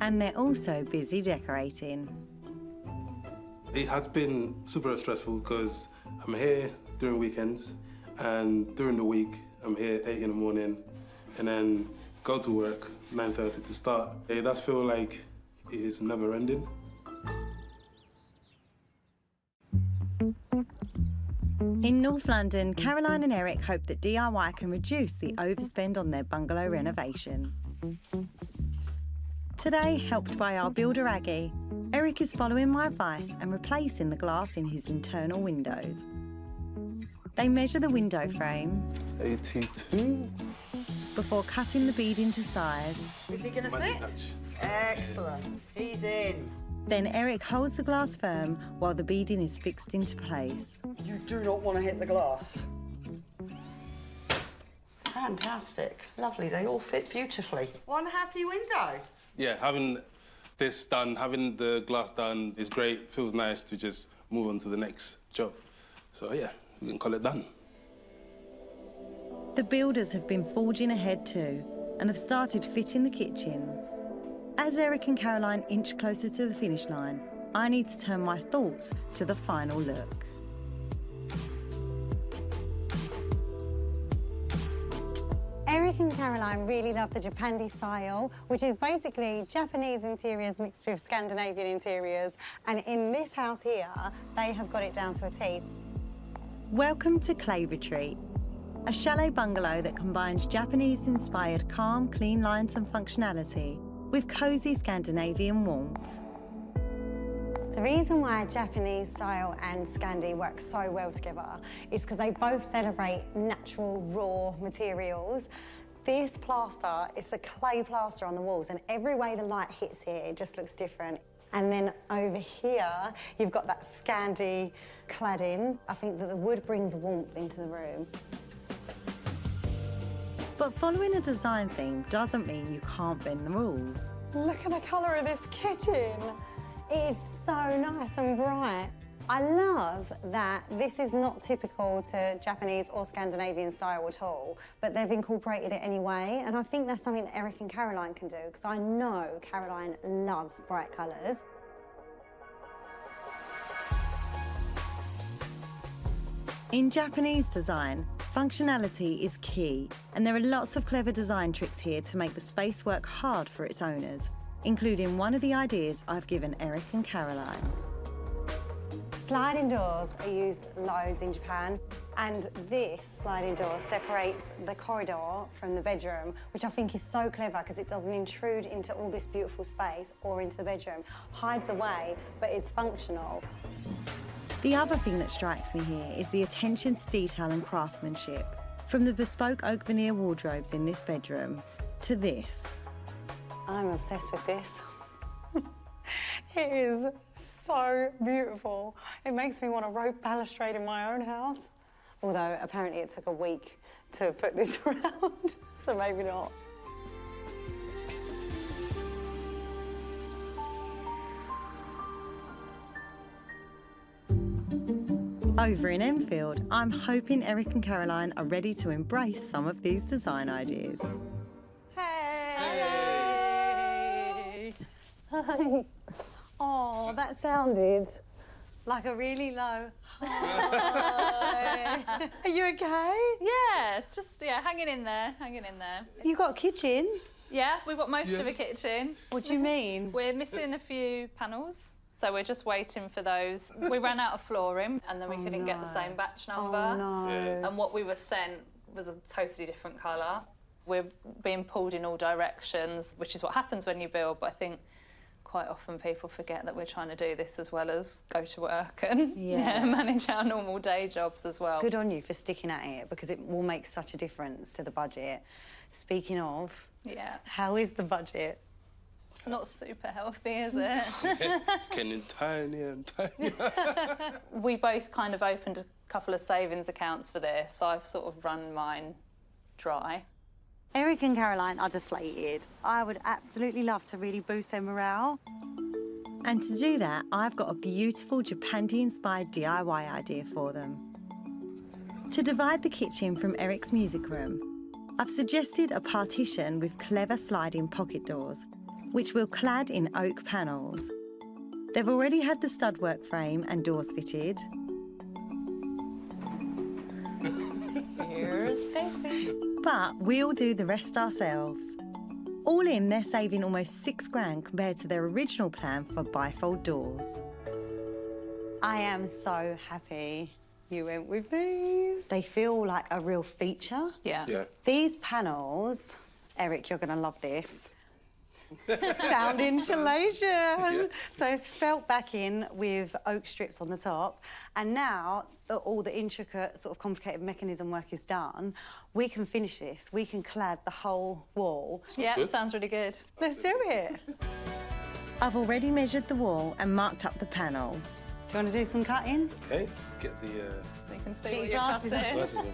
[SPEAKER 1] And they're also busy decorating.
[SPEAKER 7] It has been super stressful because I'm here during weekends and during the week I'm here 8 in the morning and then go to work 9:30 to start. It does feel like it is never ending.
[SPEAKER 1] In North London, Caroline and Eric hope that DIY can reduce the overspend on their bungalow renovation. Today, helped by our builder Aggie, Eric is following my advice and replacing the glass in his internal windows. They measure the window frame
[SPEAKER 7] 82.
[SPEAKER 1] before cutting the bead into size.
[SPEAKER 8] Is he going to fit? Excellent. He's in.
[SPEAKER 1] Then Eric holds the glass firm while the beading is fixed into place.
[SPEAKER 8] You do not want to hit the glass. Fantastic. Lovely. They all fit beautifully. One happy window.
[SPEAKER 7] Yeah, having this done, having the glass done is great. Feels nice to just move on to the next job. So yeah, we can call it done.
[SPEAKER 1] The builders have been forging ahead too and have started fitting the kitchen. As Eric and Caroline inch closer to the finish line, I need to turn my thoughts to the final look.
[SPEAKER 9] Eric and Caroline really love the Japandi style, which is basically Japanese interiors mixed with Scandinavian interiors. And in this house here, they have got it down to a T.
[SPEAKER 1] Welcome to Clay Retreat, a chalet bungalow that combines Japanese-inspired calm, clean lines and functionality with cosy Scandinavian warmth.
[SPEAKER 9] The reason why Japanese style and Scandi work so well together is because they both celebrate natural, raw materials. This plaster is a clay plaster on the walls, and every way the light hits here, it just looks different. And then over here, you've got that Scandi cladding. I think that the wood brings warmth into the room.
[SPEAKER 1] But following a design theme doesn't mean you can't bend the rules.
[SPEAKER 9] Look at the colour of this kitchen. It is so nice and bright. I love that this is not typical to Japanese or Scandinavian style at all, but they've incorporated it anyway, and I think that's something that Eric and Caroline can do, because I know Caroline loves bright colours.
[SPEAKER 1] In Japanese design, functionality is key, and there are lots of clever design tricks here to make the space work hard for its owners, including one of the ideas I've given Eric and Caroline.
[SPEAKER 9] Sliding doors are used loads in Japan, and this sliding door separates the corridor from the bedroom, which I think is so clever because it doesn't intrude into all this beautiful space or into the bedroom. Hides away, but it's functional.
[SPEAKER 1] The other thing that strikes me here is the attention to detail and craftsmanship, from the bespoke oak veneer wardrobes in this bedroom to this.
[SPEAKER 9] I'm obsessed with this. It is so beautiful. It makes me want a rope balustrade in my own house. Although apparently it took a week to put this around, so maybe not.
[SPEAKER 1] Over in Enfield, I'm hoping Eric and Caroline are ready to embrace some of these design ideas.
[SPEAKER 9] Hey! Hi. Oh, that sounded like a really low hi. Are you okay?
[SPEAKER 5] Yeah, hanging in there.
[SPEAKER 9] You got a kitchen?
[SPEAKER 5] Yeah, we've got most of the kitchen.
[SPEAKER 9] What do you mean?
[SPEAKER 5] We're missing a few panels, so we're just waiting for those. We ran out of flooring, and then we couldn't get the same batch number.
[SPEAKER 9] Oh, no.
[SPEAKER 5] And what we were sent was a totally different colour. We're being pulled in all directions, which is what happens when you build, but I think quite often people forget that we're trying to do this as well as go to work and manage our normal day jobs as well.
[SPEAKER 2] Good on you for sticking at it, because it will make such a difference to the budget. Speaking of, how is the budget?
[SPEAKER 5] Not super healthy, is it?
[SPEAKER 7] It's getting tiny and tiny.
[SPEAKER 5] We both kind of opened couple of savings accounts for this. I've sort of run mine dry.
[SPEAKER 2] Eric and Caroline are deflated. I would absolutely love to really boost their morale.
[SPEAKER 1] And to do that, I've got a beautiful Japandi-inspired DIY idea for them. To divide the kitchen from Eric's music room, I've suggested a partition with clever sliding pocket doors, which we'll clad in oak panels. They've already had the stud work frame and doors fitted.
[SPEAKER 5] Here's Stacey.
[SPEAKER 1] But we'll do the rest ourselves. All in, they're saving almost £6,000 compared to their original plan for bifold doors.
[SPEAKER 2] I am so happy you went with these. They feel like a real feature.
[SPEAKER 5] Yeah.
[SPEAKER 2] These panels, Eric, you're gonna love this. Sound insulation.
[SPEAKER 7] Yeah.
[SPEAKER 2] So it's felt backing with oak strips on the top. And now that all the intricate, sort of complicated mechanism work is done, we can finish this. We can clad the whole wall.
[SPEAKER 5] Yeah, sounds really good.
[SPEAKER 2] Let's do it.
[SPEAKER 1] I've already measured the wall and marked up the panel.
[SPEAKER 2] Do you want to do some cutting?
[SPEAKER 7] Okay, get the
[SPEAKER 5] So you can see
[SPEAKER 2] Get
[SPEAKER 5] what
[SPEAKER 2] your
[SPEAKER 5] you're
[SPEAKER 2] glasses
[SPEAKER 5] cutting.
[SPEAKER 7] glasses on.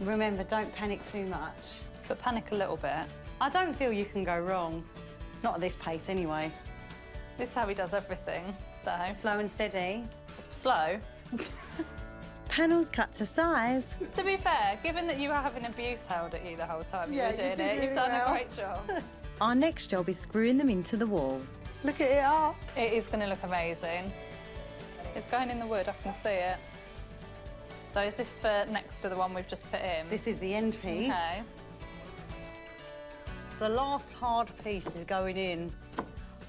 [SPEAKER 2] Remember, don't panic too much.
[SPEAKER 5] But panic a little bit.
[SPEAKER 2] I don't feel you can go wrong. Not at this pace, anyway.
[SPEAKER 5] This is how he does everything, though.
[SPEAKER 2] Slow and steady.
[SPEAKER 5] It's slow.
[SPEAKER 1] Panels cut to size.
[SPEAKER 5] To be fair, given that you were having abuse held at you the whole time
[SPEAKER 2] Yeah,
[SPEAKER 5] you were
[SPEAKER 2] you
[SPEAKER 5] doing
[SPEAKER 2] did
[SPEAKER 5] it,
[SPEAKER 2] really
[SPEAKER 5] you've done
[SPEAKER 2] well.
[SPEAKER 5] a great job.
[SPEAKER 1] Our next job is screwing them into the wall.
[SPEAKER 2] Look at it up.
[SPEAKER 5] It is going to look amazing. It's going in the wood, I can see it. So is this for next to the one we've just put in?
[SPEAKER 2] This is the end piece.
[SPEAKER 5] Okay.
[SPEAKER 2] The last hard piece is going in.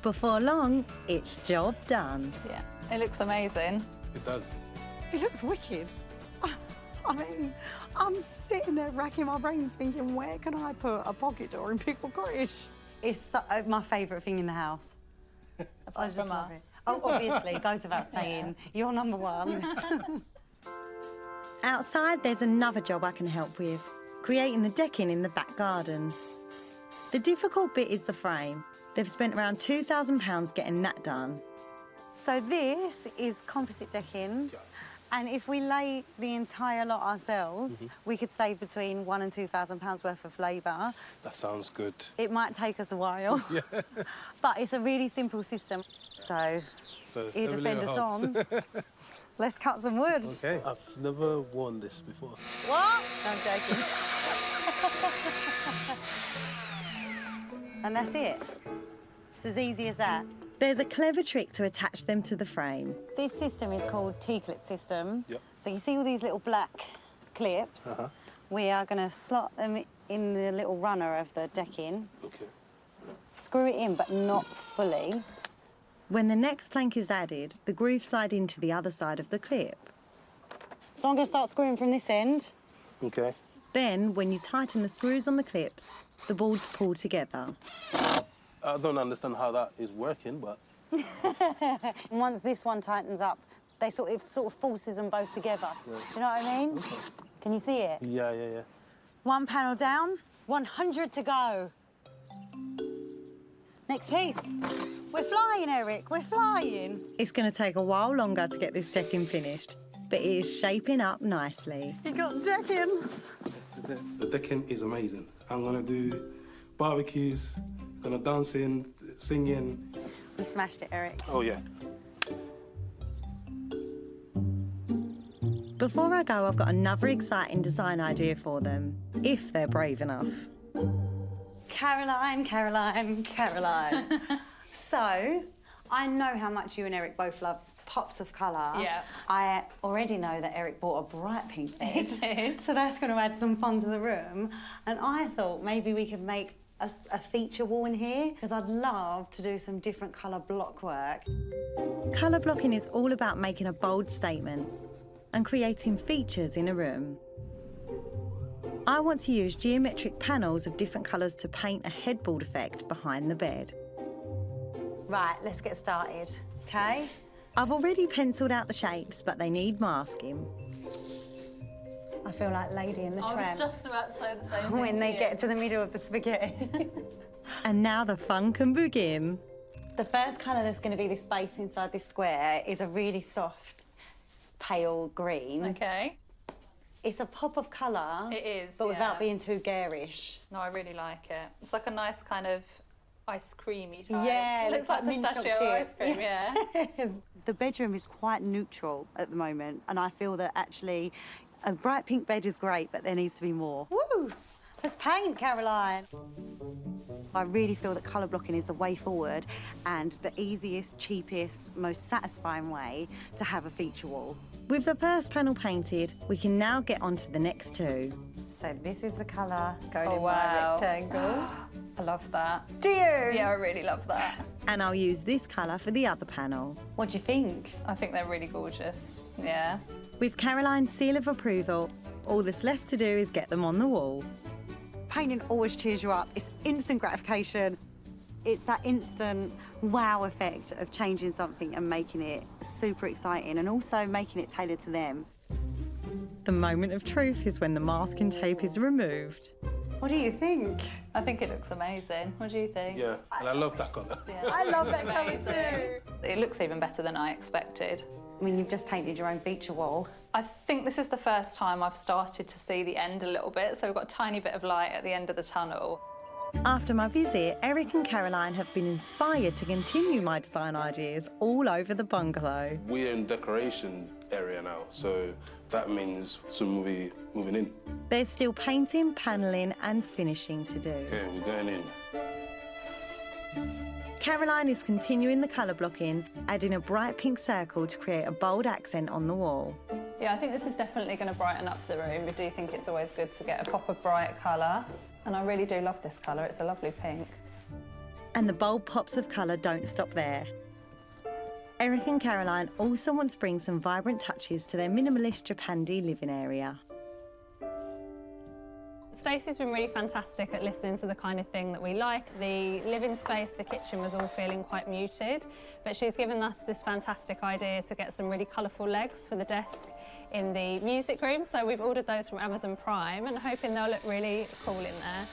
[SPEAKER 1] Before long, it's job done.
[SPEAKER 5] Yeah, it looks amazing.
[SPEAKER 7] It does.
[SPEAKER 9] It looks wicked. I mean, I'm sitting there racking my brains thinking, where can I put a pocket door in Pickle Cottage?
[SPEAKER 2] It's my favourite thing in the house. I just
[SPEAKER 5] from
[SPEAKER 2] love it.
[SPEAKER 5] us.
[SPEAKER 2] Oh, obviously, it goes without saying. You're number one.
[SPEAKER 1] Outside, there's another job I can help with, creating the decking in the back garden. The difficult bit is the frame. They've spent around £2,000 getting that done.
[SPEAKER 2] So this is composite decking. And if we lay the entire lot ourselves, we could save between £1,000 and £2,000 worth of labour.
[SPEAKER 7] That sounds good.
[SPEAKER 2] It might take us a while, but it's a really simple system. So here to fend us on, let's cut some wood.
[SPEAKER 7] Okay. I've never worn this before.
[SPEAKER 2] What? No, I'm joking. And that's it. It's as easy as that.
[SPEAKER 1] There's a clever trick to attach them to the frame.
[SPEAKER 2] This system is called T-clip system.
[SPEAKER 7] Yep.
[SPEAKER 2] So you see all these little black clips? We are going to slot them in the little runner of the decking.
[SPEAKER 7] Okay.
[SPEAKER 2] Screw it in, but not fully.
[SPEAKER 1] When the next plank is added, the grooves slide into the other side of the clip.
[SPEAKER 2] So I'm going to start screwing from this end.
[SPEAKER 7] Okay.
[SPEAKER 1] Then, when you tighten the screws on the clips, the boards pull together.
[SPEAKER 7] I don't understand how that is working, but...
[SPEAKER 2] And once this one tightens up, it sort of forces them both together.
[SPEAKER 7] Right.
[SPEAKER 2] Do you know what I mean?
[SPEAKER 7] Okay.
[SPEAKER 2] Can you see it?
[SPEAKER 7] Yeah.
[SPEAKER 2] One panel down, 100 to go. Next piece. We're flying, Eric, we're flying.
[SPEAKER 1] It's going to take a while longer to get this decking finished, but it is shaping up nicely.
[SPEAKER 2] You got decking.
[SPEAKER 7] The decking is amazing. I'm gonna do barbecues, gonna dancing, singing.
[SPEAKER 2] We smashed it, Eric.
[SPEAKER 7] Oh yeah.
[SPEAKER 1] Before I go, I've got another exciting design idea for them, if they're brave enough.
[SPEAKER 2] Caroline. So, I know how much you and Eric both love pops of colour.
[SPEAKER 5] Yeah.
[SPEAKER 2] I already know that Eric bought a bright pink bed.
[SPEAKER 5] He did.
[SPEAKER 2] So that's going to add some fun to the room. And I thought maybe we could make a feature wall in here, because I'd love to do some different colour block work.
[SPEAKER 1] Colour blocking is all about making a bold statement and creating features in a room. I want to use geometric panels of different colours to paint a headboard effect behind the bed.
[SPEAKER 2] Right, let's get started, OK?
[SPEAKER 1] I've already penciled out the shapes, but they need masking.
[SPEAKER 2] I feel like Lady in the
[SPEAKER 5] I
[SPEAKER 2] Tramp
[SPEAKER 5] was just about to say the same thing
[SPEAKER 2] when they
[SPEAKER 5] to
[SPEAKER 2] get to the middle of the spaghetti.
[SPEAKER 1] And now the fun can begin.
[SPEAKER 2] The first colour that's going to be this base inside this square is a really soft pale green.
[SPEAKER 5] Okay.
[SPEAKER 2] It's a pop of colour.
[SPEAKER 5] It is,
[SPEAKER 2] but without
[SPEAKER 5] yeah.
[SPEAKER 2] being too garish.
[SPEAKER 5] No, I really like it. It's like a nice kind of ice creamy type.
[SPEAKER 2] Yeah,
[SPEAKER 5] it looks like
[SPEAKER 2] mint
[SPEAKER 5] pistachio
[SPEAKER 2] chocolate
[SPEAKER 5] ice cream. Yeah.
[SPEAKER 2] The bedroom is quite neutral at the moment, and I feel that actually a bright pink bed is great, but there needs to be more. Woo! Let's paint, Caroline. I really feel that colour blocking is the way forward and the easiest, cheapest, most satisfying way to have a feature wall.
[SPEAKER 1] With the first panel painted, we can now get on to the next two.
[SPEAKER 2] So this is the colour going
[SPEAKER 5] Oh,
[SPEAKER 2] in
[SPEAKER 5] wow.
[SPEAKER 2] my rectangle.
[SPEAKER 5] I love that.
[SPEAKER 2] Do you?
[SPEAKER 5] Yeah, I really love that.
[SPEAKER 1] And I'll use this colour for the other panel.
[SPEAKER 2] What do you think?
[SPEAKER 5] I think they're really gorgeous. Yeah.
[SPEAKER 1] With Caroline's seal of approval, all that's left to do is get them on the wall.
[SPEAKER 2] Painting always cheers you up. It's instant gratification. It's that instant wow effect of changing something and making it super exciting and also making it tailored to them.
[SPEAKER 1] The moment of truth is when the masking tape is removed.
[SPEAKER 2] What do you think?
[SPEAKER 5] I think it looks amazing. What do you think?
[SPEAKER 7] Yeah, and I love that colour.
[SPEAKER 5] Yeah.
[SPEAKER 2] I love that colour too.
[SPEAKER 5] It looks even better than I expected.
[SPEAKER 2] I mean, you've just painted your own feature wall.
[SPEAKER 5] I think this is the first time I've started to see the end a little bit, so we've got a tiny bit of light at the end of the tunnel.
[SPEAKER 1] After my visit, Eric and Caroline have been inspired to continue my design ideas all over the bungalow.
[SPEAKER 7] We're in decoration area now, so that means soon we'll be moving in.
[SPEAKER 1] There's still painting, panelling and finishing to do.
[SPEAKER 7] Okay, we're going in.
[SPEAKER 1] Caroline is continuing the colour blocking, adding a bright pink circle to create a bold accent on the wall.
[SPEAKER 5] Yeah, I think this is definitely going to brighten up the room. I do think it's always good to get a pop of bright colour. And I really do love this colour. It's a lovely pink.
[SPEAKER 1] And the bold pops of colour don't stop there. Eric and Caroline also want to bring some vibrant touches to their minimalist Japandi living area.
[SPEAKER 14] Stacey's been really fantastic at listening to the kind of thing that we like. The living space, the kitchen was all feeling quite muted, but she's given us this fantastic idea to get some really colourful legs for the desk in the music room. So we've ordered those from Amazon Prime and hoping they'll look really cool in there.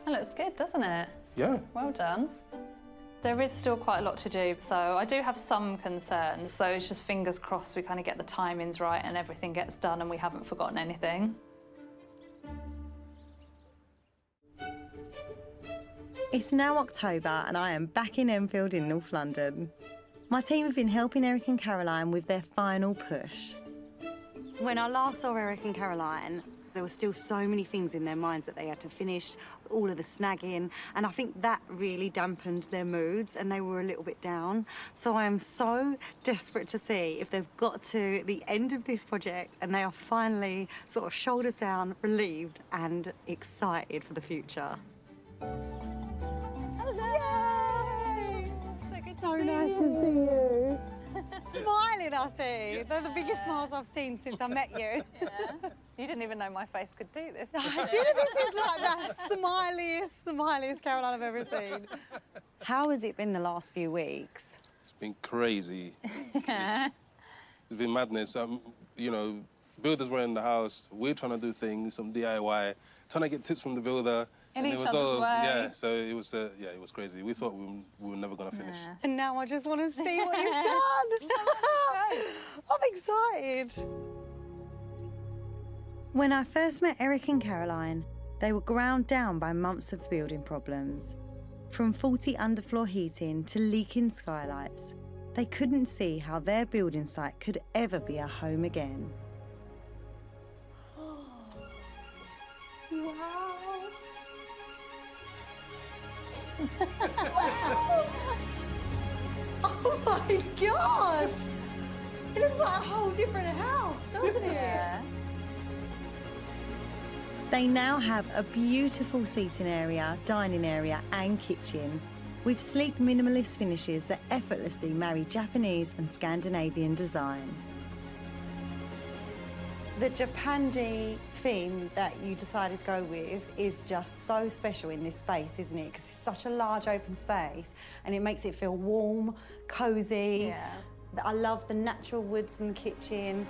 [SPEAKER 5] That looks good, doesn't it?
[SPEAKER 7] Yeah.
[SPEAKER 5] Well done. There is still quite a lot to do, so I do have some concerns. So it's just fingers crossed we kind of get the timings right and everything gets done and we haven't forgotten anything.
[SPEAKER 1] It's now October and I am back in Enfield in North London. My team have been helping Eric and Caroline with their final push.
[SPEAKER 2] When I last saw Eric and Caroline, there were still so many things in their minds that they had to finish, all of the snagging, and I think that really dampened their moods and they were a little bit down. So I am so desperate to see if they've got to the end of this project and they are finally sort of shoulders down, relieved and excited for the future.
[SPEAKER 9] Yay! So nice to see you. Smiling, I see. They're the biggest smiles I've seen since I met you.
[SPEAKER 5] Yeah. You didn't even know my face could do this.
[SPEAKER 9] I did. This is like the smiliest Caroline I've ever seen.
[SPEAKER 2] How has it been the last few weeks?
[SPEAKER 7] It's been crazy. It's been madness. You know, builders were in the house. We're trying to do things, some DIY, trying to get tips from the builder.
[SPEAKER 5] In
[SPEAKER 7] and
[SPEAKER 5] each
[SPEAKER 7] it was
[SPEAKER 5] other's
[SPEAKER 7] all,
[SPEAKER 5] way.
[SPEAKER 7] yeah. So it was, yeah, it was crazy. We thought we were never gonna finish.
[SPEAKER 9] And now I just want to see what you've done. I'm excited.
[SPEAKER 1] When I first met Eric and Caroline, they were ground down by months of building problems. From faulty underfloor heating to leaking skylights, they couldn't see how their building site could ever be a home again.
[SPEAKER 9] Wow. Oh my gosh! It looks like a whole different house, doesn't it?
[SPEAKER 5] Yeah.
[SPEAKER 1] They now have a beautiful seating area, dining area and kitchen, with sleek minimalist finishes that effortlessly marry Japanese and Scandinavian design.
[SPEAKER 2] The Japandi theme that you decided to go with is just so special in this space, isn't it? Because it's such a large open space and it makes it feel warm, cosy.
[SPEAKER 5] Yeah.
[SPEAKER 2] I love the natural woods in the kitchen.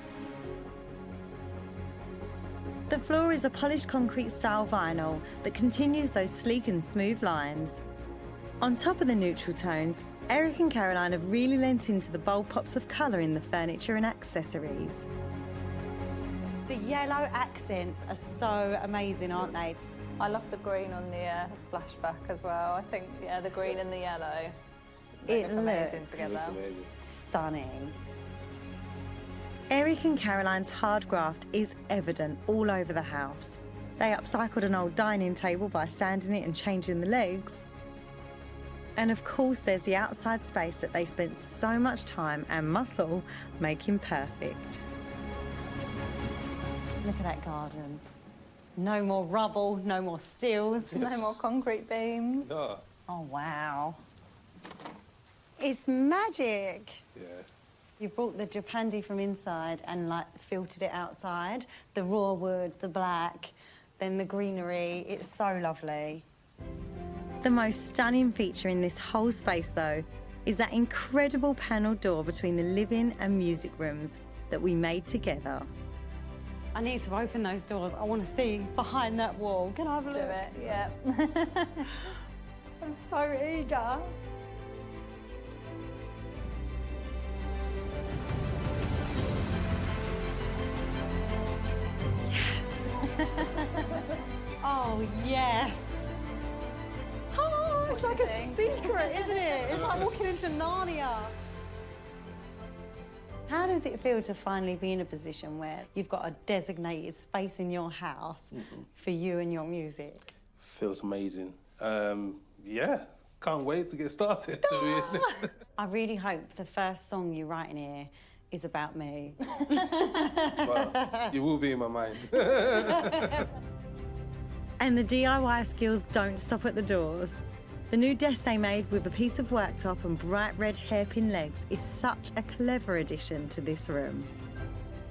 [SPEAKER 1] The floor is a polished concrete style vinyl that continues those sleek and smooth lines. On top of the neutral tones, Eric and Caroline have really lent into the bold pops of colour in the furniture and accessories.
[SPEAKER 2] The yellow accents are so amazing, aren't they?
[SPEAKER 5] I love the green on the splashback as well. I think, yeah, the green and the yellow, they look amazing together.
[SPEAKER 2] Stunning.
[SPEAKER 1] Eric and Caroline's hard graft is evident all over the house. They upcycled an old dining table by sanding it and changing the legs. And of course, there's the outside space that they spent so much time and muscle making perfect.
[SPEAKER 2] Look at that garden. No more rubble, no more stills.
[SPEAKER 5] No more concrete beams.
[SPEAKER 7] No.
[SPEAKER 2] Oh, wow.
[SPEAKER 1] It's magic.
[SPEAKER 7] Yeah.
[SPEAKER 2] You've brought the japandi from inside and, like, filtered it outside. The raw wood, the black, then the greenery. It's so lovely.
[SPEAKER 1] The most stunning feature in this whole space, though, is that incredible panelled door between the living and music rooms that we made together.
[SPEAKER 2] I need to open those doors. I want to see behind that wall. Can I have a look?
[SPEAKER 5] Do it, yeah.
[SPEAKER 2] I'm so eager. Yes. Oh, yes. Oh, it's like a secret, isn't it? It's like walking into Narnia. How does it feel to finally be in a position where you've got a designated space in your house for you and your music?
[SPEAKER 7] Feels amazing. Yeah, can't wait to get started, to be honest.
[SPEAKER 2] I really hope the first song you write in here is about me.
[SPEAKER 7] But you will be in my mind.
[SPEAKER 1] And the DIY skills don't stop at the doors. The new desk they made with a piece of worktop and bright red hairpin legs is such a clever addition to this room.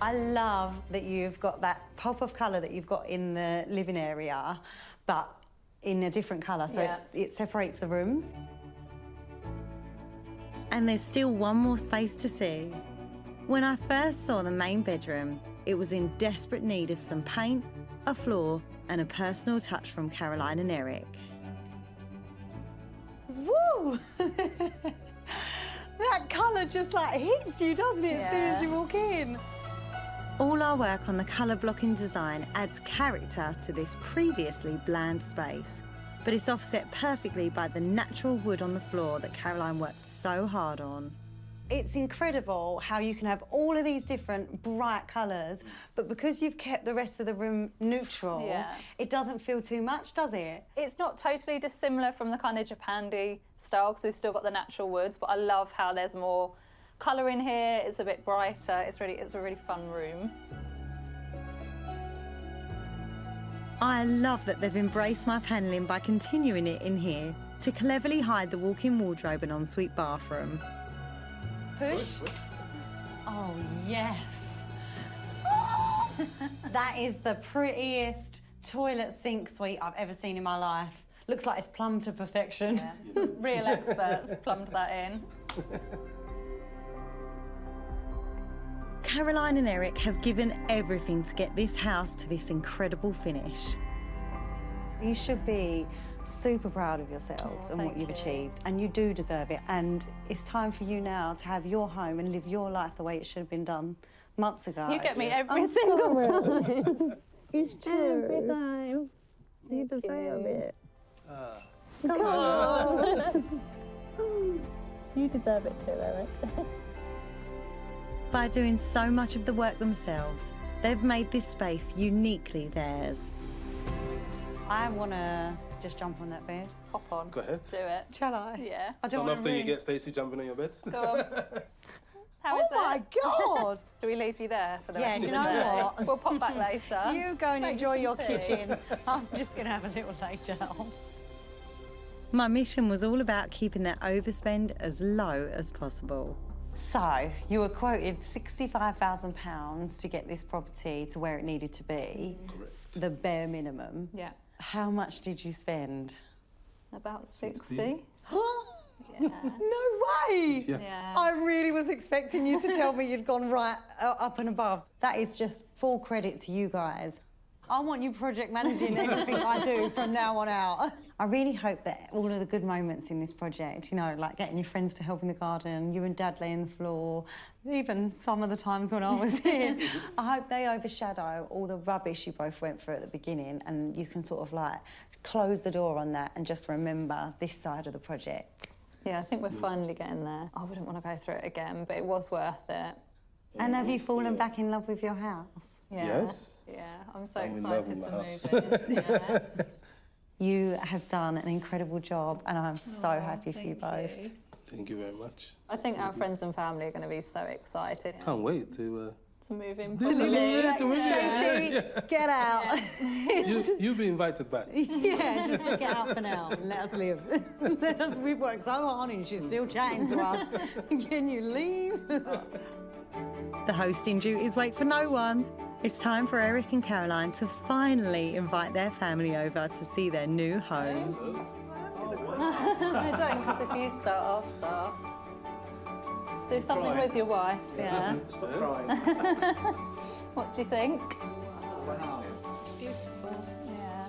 [SPEAKER 2] I love that you've got that pop of colour that you've got in the living area, but in a different colour, so it separates the rooms.
[SPEAKER 1] And there's still one more space to see. When I first saw the main bedroom, it was in desperate need of some paint, a floor, and a personal touch from Caroline and Eric.
[SPEAKER 2] Woo! That colour just like hits you, doesn't it, as soon as you walk in?
[SPEAKER 1] All our work on the colour blocking design adds character to this previously bland space, but it's offset perfectly by the natural wood on the floor that Caroline worked so hard on.
[SPEAKER 2] It's incredible how you can have all of these different bright colours, but because you've kept the rest of the room neutral, it doesn't feel too much, does it?
[SPEAKER 5] It's not totally dissimilar from the kind of japandi style, because we've still got the natural woods, but I love how there's more colour in here. It's a bit brighter. It's a really fun room.
[SPEAKER 1] I love that they've embraced my panelling by continuing it in here to cleverly hide the walk-in wardrobe and ensuite bathroom.
[SPEAKER 2] Push. Oh, yes. That is the prettiest toilet sink suite I've ever seen in my life. Looks like it's plumbed to perfection.
[SPEAKER 5] Yeah. Real experts plumbed that in.
[SPEAKER 1] Caroline and Eric have given everything to get this house to this incredible finish.
[SPEAKER 2] You should be super proud of yourselves and what you've achieved, and you do deserve it. And it's time for you now to have your home and live your life the way it should have been done months ago.
[SPEAKER 5] You get me every single time.
[SPEAKER 2] It's true.
[SPEAKER 9] Every time.
[SPEAKER 2] You deserve it.
[SPEAKER 9] Come on. You deserve it too, Eric.
[SPEAKER 1] By doing so much of the work themselves, they've made this space uniquely theirs.
[SPEAKER 2] I want to just jump on that bed.
[SPEAKER 5] Hop on.
[SPEAKER 7] Go ahead.
[SPEAKER 5] Do it.
[SPEAKER 2] Shall I?
[SPEAKER 5] Yeah.
[SPEAKER 2] I don't
[SPEAKER 7] Not
[SPEAKER 2] want
[SPEAKER 7] after you get Stacey jumping on your bed.
[SPEAKER 5] Go on. How is it?
[SPEAKER 2] Oh my God!
[SPEAKER 5] Do we leave you there for the
[SPEAKER 2] Yeah,
[SPEAKER 5] rest
[SPEAKER 2] do
[SPEAKER 5] of
[SPEAKER 2] you
[SPEAKER 5] the
[SPEAKER 2] know
[SPEAKER 5] day?
[SPEAKER 2] what?
[SPEAKER 5] We'll pop back later.
[SPEAKER 2] You go and
[SPEAKER 5] Make
[SPEAKER 2] enjoy
[SPEAKER 5] some
[SPEAKER 2] your
[SPEAKER 5] tea.
[SPEAKER 2] kitchen. I'm just going to have a little lay down.
[SPEAKER 1] My mission was all about keeping their overspend as low as possible.
[SPEAKER 2] So, you were quoted £65,000 to get this property to where it needed to be.
[SPEAKER 7] Correct.
[SPEAKER 2] The bare minimum.
[SPEAKER 5] Yeah.
[SPEAKER 2] How much did you spend?
[SPEAKER 5] About 60.
[SPEAKER 2] No way!
[SPEAKER 5] Yeah.
[SPEAKER 2] I really was expecting you to tell me you'd gone right up and above. That is just full credit to you guys. I want you project managing everything I do from now on out. I really hope that all of the good moments in this project, you know, like getting your friends to help in the garden, you and Dad laying the floor, even some of the times when I was here, I hope they overshadow all the rubbish you both went through at the beginning, and you can sort of like close the door on that and just remember this side of the project.
[SPEAKER 5] Yeah, I think we're finally getting there. I wouldn't want to go through it again, but it was worth it.
[SPEAKER 2] And have you fallen back in love with your house?
[SPEAKER 5] Yeah.
[SPEAKER 7] Yes.
[SPEAKER 5] Yeah, I'm so
[SPEAKER 7] I'm in love
[SPEAKER 5] excited
[SPEAKER 7] with
[SPEAKER 5] to
[SPEAKER 7] my
[SPEAKER 5] move in. Yeah.
[SPEAKER 2] You have done an incredible job, and I'm so happy for you both.
[SPEAKER 7] Thank you very much.
[SPEAKER 5] I think our friends and family are going to be so excited.
[SPEAKER 7] Can't wait to
[SPEAKER 5] move in.
[SPEAKER 2] Stacey, get out.
[SPEAKER 7] you'll be invited back.
[SPEAKER 2] Yeah, just to get out for now and let us live. We've worked so hard and she's still chatting to us. Can you leave?
[SPEAKER 1] The hosting duties wait for no one. It's time for Eric and Caroline to finally invite their family over to see their new home.
[SPEAKER 5] I don't, because if you start, I'll start. Do something with your wife, yeah.
[SPEAKER 13] Stop crying.
[SPEAKER 5] What do you think?
[SPEAKER 13] Wow.
[SPEAKER 5] It's beautiful. Yeah.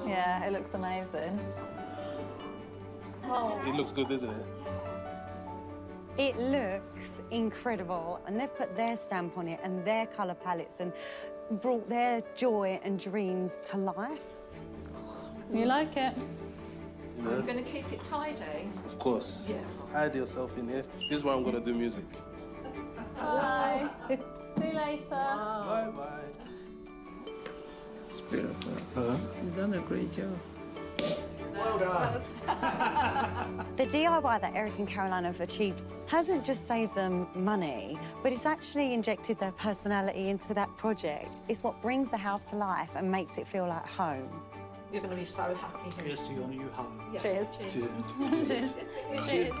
[SPEAKER 5] Yeah, it looks amazing.
[SPEAKER 2] Oh.
[SPEAKER 7] It looks good, doesn't it?
[SPEAKER 2] It looks incredible, and they've put their stamp on it and their colour palettes and brought their joy and dreams to life.
[SPEAKER 5] You like it?
[SPEAKER 7] You know?
[SPEAKER 15] Are you going to keep it tidy?
[SPEAKER 7] Of course.
[SPEAKER 15] Yeah.
[SPEAKER 7] Hide yourself in here. This is why I'm going to do music.
[SPEAKER 5] Bye. See you later.
[SPEAKER 7] Bye-bye.
[SPEAKER 15] It's beautiful.
[SPEAKER 7] You've
[SPEAKER 15] done a great job.
[SPEAKER 13] Well done.
[SPEAKER 2] The DIY that Eric and Caroline have achieved hasn't just saved them money, but it's actually injected their personality into that project. It's what brings the house to life and makes it feel like home.
[SPEAKER 15] You're going to be so happy.
[SPEAKER 13] Here's to your new home.
[SPEAKER 15] Yeah.
[SPEAKER 5] Cheers.
[SPEAKER 7] Cheers.
[SPEAKER 5] Cheers. Cheers.